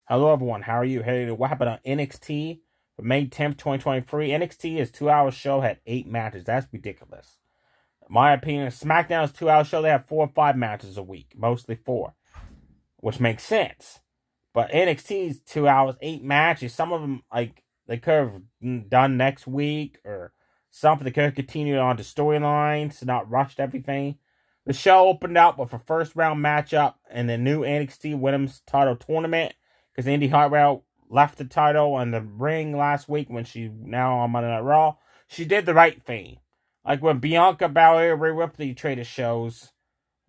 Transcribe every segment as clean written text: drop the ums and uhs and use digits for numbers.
Hello, everyone. How are you? Hey, what happened on NXT for May 10th, 2023? NXT is 2 hour show, had 8 matches. That's ridiculous. In my opinion, SmackDown's 2 hour show, they have 4 or 5 matches a week, mostly 4, which makes sense. But NXT's 2 hours, 8 matches. Some of them, like, they could have done next week or something. They could have continued on the storylines, not rushed everything. The show opened up with a first round matchup in the new NXT Women's Title Tournament, because Indy Hartwell left the title in the ring last week when she now on Monday Night Raw. She did the right thing. Like when Bianca Belair, Rhea Ripley traded shows,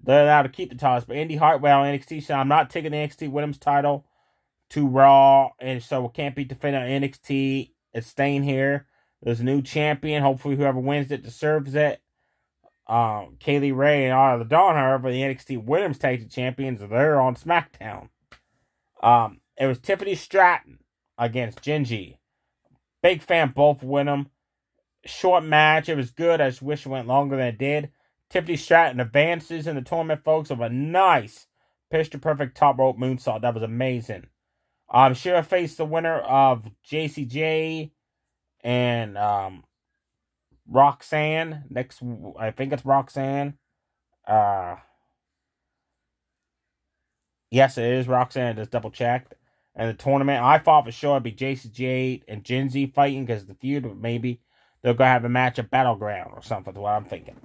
they're allowed to keep the titles. But Indy Hartwell, NXT said, I'm not taking the NXT Women's title to Raw, and so it can't be defended on NXT. It's staying here. There's a new champion. Hopefully whoever wins it deserves it. Kaylee Ray and Isla Dawn, however, the NXT Women's Tag Team Champions, they're on SmackDown. It was Tiffany Stratton against Gingy. Big fan, both win them. Short match. It was good. I just wish it went longer than it did. Tiffany Stratton advances in the tournament, folks, of a nice picture-perfect top rope moonsault. That was amazing. She'll face the winner of JCJ and Roxanne. Next, I think it's Roxanne. Yes, it is Roxanne. Just double checked. And the tournament, I thought for sure it'd be JCJ and Jinzy fighting because the feud, but maybe they're going to have a match at Battleground or something, is what I'm thinking.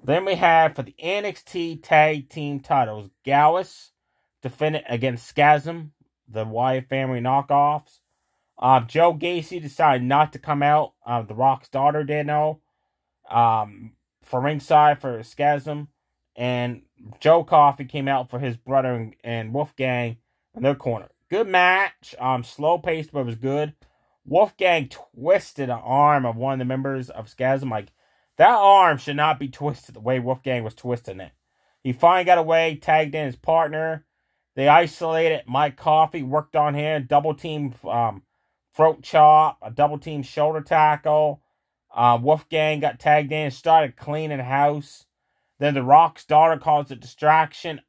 Then we have for the NXT Tag Team titles, Gallus defended against Scasm, the Wyatt family knockoffs. Joe Gacy decided not to come out. The Rock's daughter did know. For ringside for Scasm. And Joe Coffey came out for his brother and Wolfgang in their corner. Good match. Slow paced, but it was good. Wolfgang twisted an arm of one of the members of Scasm. Like, that arm should not be twisted the way Wolfgang was twisting it. He finally got away, tagged in his partner. They isolated Mike Coffey, worked on him, double team throat chop, a double team shoulder tackle. Wolfgang got tagged in, started cleaning house. Then the Rock's daughter caused a distraction.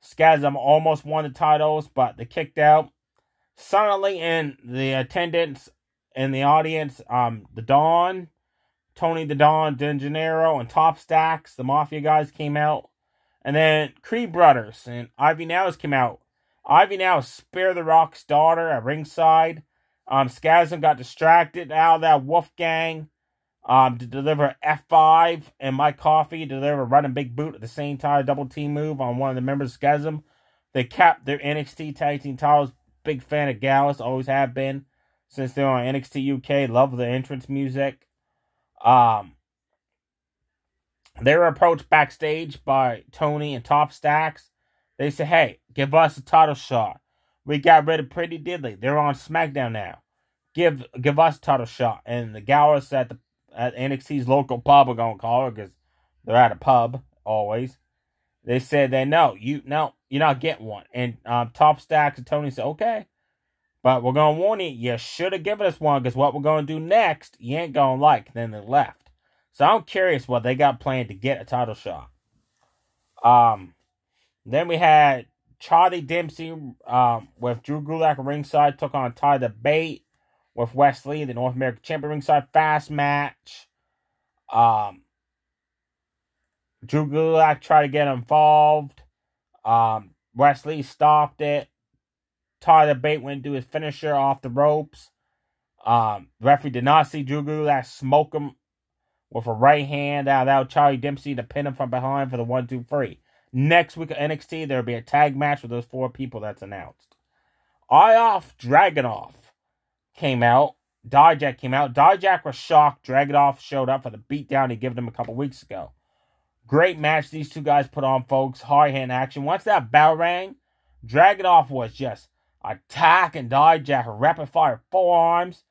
Scasm almost won the titles, but they kicked out. Suddenly, in the attendance, in the audience, the Dawn, Tony the Dawn DeGennaro, and Top Stacks, the Mafia guys came out. And then Creed Brothers and Ivy Nels came out. Ivy Nels spared the Rock's daughter at ringside. Scasm got distracted out of that Wolfgang to deliver F5, and Mike Coffey deliver a running big boot at the same time, double team move on one of the members of Scasm. They capped their NXT Tag Team titles. Big fan of Gallus, always have been since they're on NXT UK. Love the entrance music. They were approached backstage by Tony and Top Stacks. They said, hey, give us a title shot. We got rid of Pretty Diddley. They're on SmackDown now. Give us a title shot. And the Gallus at NXT's local pub, we're going to call her, because they're at a pub, always. They said that, you're not getting one. And Top Stacks and Tony said, okay. But we're going to warn you should have given us one, because what we're going to do next, you ain't going to like. Then they left. So I'm curious what they got planned to get a title shot. Then we had Charlie Dempsey with Drew Gulak ringside, took on Ty the Bait with Wesley, the North American champion ringside. Fast match. Drew Gulak tried to get involved. Wesley stopped it. Ty the Bait went to do his finisher off the ropes. The referee did not see Drew Gulak smoke him with a right hand. That allowed Charlie Dempsey to pin him from behind for the 1-2-3. Next week at NXT, there will be a tag match with those 4 people that's announced. Ioff Dragunov came out. Dijak came out. Dijak was shocked. Dragunov showed up for the beatdown he gave them a couple weeks ago. Great match these two guys put on, folks. Hard-hand action. Once that bell rang, Dragunov was just attacking Dijak. Rapid-fire forearms.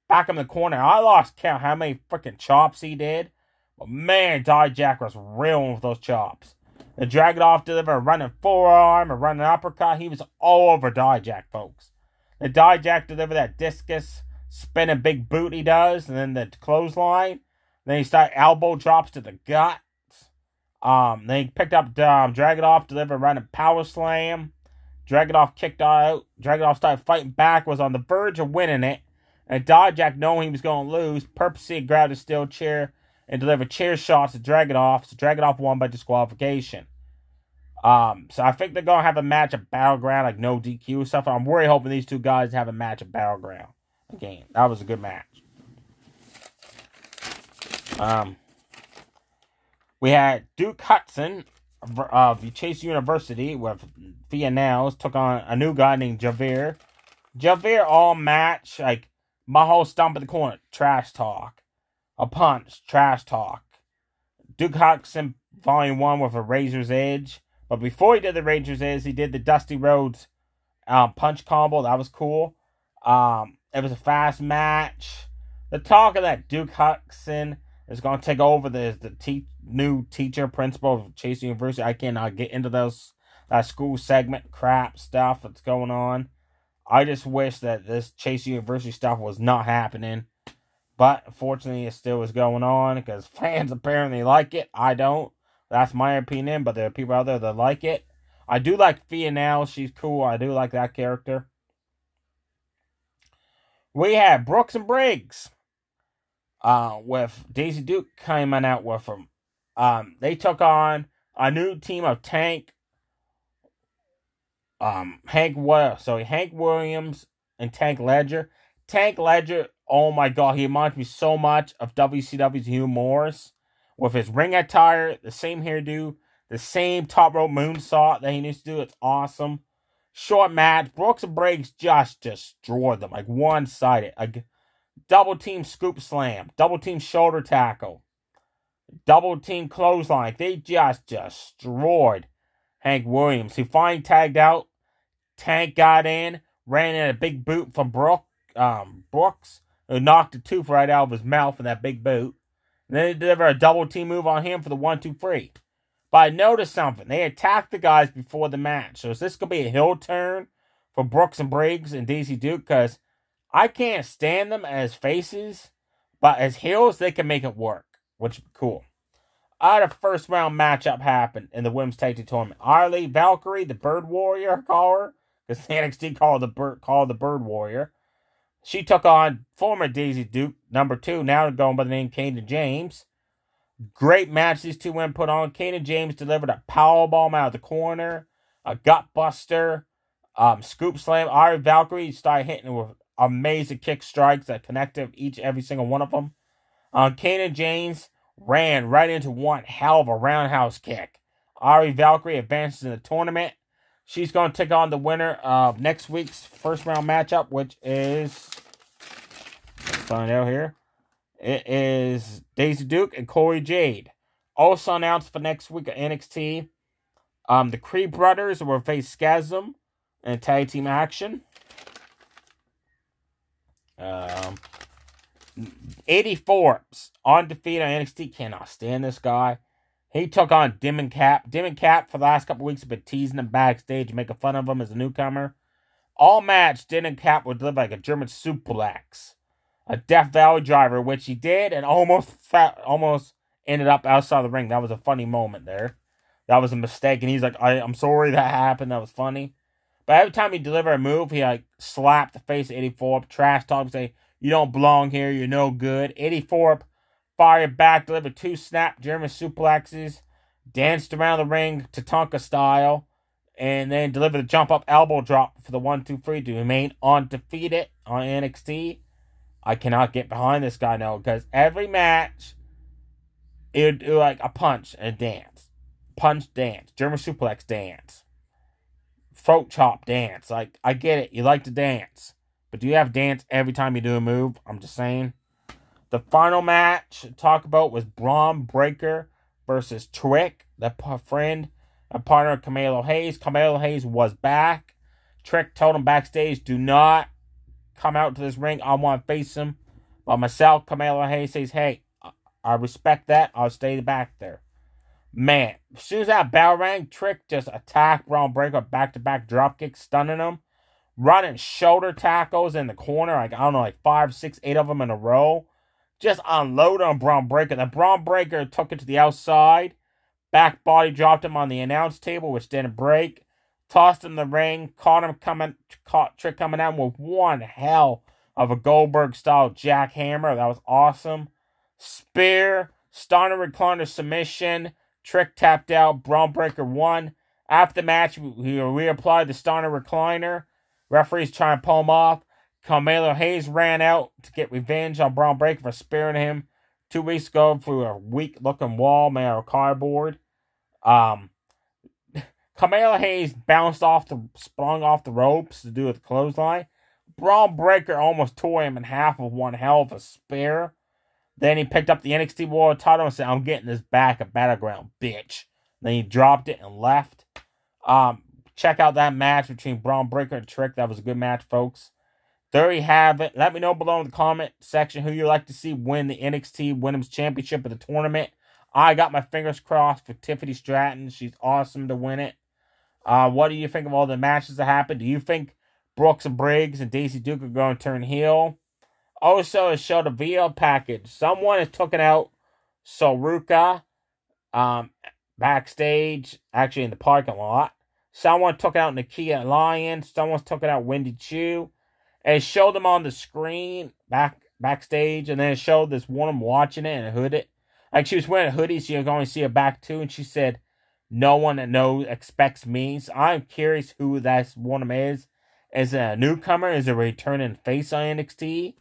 Back in the corner. I lost count how many freaking chops he did. But man, Dijak was reeling with those chops. The Dragunov delivered a running forearm, a running uppercut. He was all over Dijak, folks. The Dijak delivered that discus, spinning big boot he does, and then the clothesline. Then he started elbow drops to the gut. Then he picked up Dragunov, delivered a running power slam. Dragunov kicked out. Dragunov started fighting back, was on the verge of winning it. And Dijak, knowing he was going to lose, purposely grabbed a steel chair and delivered chair shots to Dragunov. So Dragunov won by disqualification. So I think they're going to have a match at Battleground, like no DQ stuff. I'm really hoping these two guys have a match at Battleground. Again, that was a good match. We had Duke Hudson of Chase University with Thea Nails took on a new guy named Javir. Javir all match, like, my whole stump in the corner, trash talk. A punch, trash talk. Duke Hudson, Volume 1 with a Razor's Edge. But before he did the Razor's Edge, he did the Dusty Rhodes punch combo. That was cool. It was a fast match. The talk of that Duke Hudson is going to take over the new teacher, principal of Chase University. I cannot get into that school segment crap stuff that's going on. I just wish that this Chase University stuff was not happening. But, unfortunately, it still is going on because fans apparently like it. I don't. That's my opinion, but there are people out there that like it. I do like Thea now. She's cool. I do like that character. We have Brooks and Briggs. With Daisy Duke coming out with them. They took on a new team of Hank Williams and Tank Ledger. Tank Ledger, oh my god, he reminds me so much of WCW's Hugh Morris. With his ring attire, the same hairdo, the same top rope moonsault that he used to do. It's awesome. Short match. Brooks and Briggs just destroyed them. Like one-sided. Like double team scoop slam. Double team shoulder tackle. Double team clothesline. They just destroyed Hank Williams. He finally tagged out. Tank got in. Ran in a big boot from Brooks. Who knocked a tooth right out of his mouth in that big boot. And then they deliver a double team move on him for the 1-2-3. But I noticed something. They attacked the guys before the match. So is this going to be a heel turn for Brooks and Briggs and Daisy Duke? Because I can't stand them as faces. But as heels, they can make it work. Which is cool. A first round matchup happened in the Women's Tag Team Tournament. Arlie Valkyrie, the Bird Warrior, I call her. Because NXT called the Bird Warrior. She took on former Daisy Duke, number 2, now going by the name Kaden James. Great match these two women put on. Kaden James delivered a powerbomb out of the corner, a gut buster, scoop slam. Ari Valkyrie started hitting with amazing kick strikes that connected every single one of them. Kaden James ran right into one hell of a roundhouse kick. Ari Valkyrie advances in the tournament. She's going to take on the winner of next week's first round matchup, which is, let's find out here. It is Daisy Duke and Corey Jade. Also announced for next week at NXT, the Creed brothers will face Scasm in tag team action. 84 undefeated on NXT. Cannot stand this guy. He took on Dim and Cap. Dim and Cap for the last couple weeks have been teasing him backstage, making fun of him as a newcomer. All match, Dim and Cap would deliver like a German suplex. A Death Valley driver, which he did, and almost ended up outside the ring. That was a funny moment there. That was a mistake, and he's like, I'm sorry that happened. That was funny. But every time he delivered a move, he like slapped the face of 84, trash talk, say, you don't belong here, you're no good. 84 fired back, delivered 2 snap German suplexes, danced around the ring Tatanka style, and then delivered a jump-up elbow drop for the 1-2-3 to remain undefeated on NXT. I cannot get behind this guy now, because every match, it would do like a punch and a dance. Punch, dance. German suplex, dance. Throat chop, dance. Like, I get it, you like to dance. But do you have dance every time you do a move? I'm just saying. The final match to talk about was Braun Breaker versus Trick, the friend and partner of Camilo Hayes. Camilo Hayes was back. Trick told him backstage, do not come out to this ring. I want to face him. But myself, Camilo Hayes says, hey, I respect that. I'll stay back there. Man, as soon as that bell rang, Trick just attacked Braun Breaker back-to-back dropkicks, stunning him. Running shoulder tackles in the corner. Like, I don't know, like 5, 6, 8 of them in a row. Just unloaded on Braun Breaker. The Braun Breaker took it to the outside. Back body dropped him on the announce table, which didn't break. tossed him in the ring, caught Trick coming out with one hell of a Goldberg-style jackhammer. That was awesome. Spear, Steiner recliner submission. Trick tapped out. Braun Breaker won. After the match, he reapplied the Steiner recliner. Referees trying to pull him off. Carmelo Hayes ran out to get revenge on Braun Breaker for spearing him 2 weeks ago through a weak-looking wall made out of cardboard. Carmelo Hayes sprung off the ropes to do with the clothesline. Braun Breaker almost tore him in half with one hell of a spear. Then he picked up the NXT World title and said, "I'm getting this back at Battleground, bitch." Then he dropped it and left. Check out that match between Braun Breaker and Trick. That was a good match, folks. There you have it. Let me know below in the comment section who you'd like to see win the NXT Women's Championship of the tournament. I got my fingers crossed for Tiffany Stratton. She's awesome to win it. What do you think of all the matches that happened? Do you think Brooks and Briggs and Daisy Duke are going to turn heel? Also, it showed a video package. Someone has taken out Soruka backstage, actually in the parking lot. Someone took out Nakia Lyons. Someone's taken out Wendy Chu. And it showed them on the screen backstage, and then it showed this woman watching it in a hoodie. Like, she was wearing a hoodie, so you're going to see her back too. And she said, "No one that knows expects me." So I'm curious who that woman is. Is it a newcomer? Is it a returning face on NXT?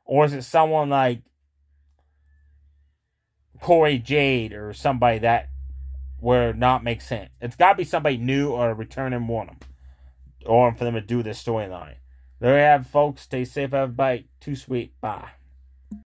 Or is it someone like Corey Jade or somebody that would not make sense? It's got to be somebody new or a returning woman, or for them to do this storyline. There you have it, folks. Stay safe, everybody. Too sweet. Bye.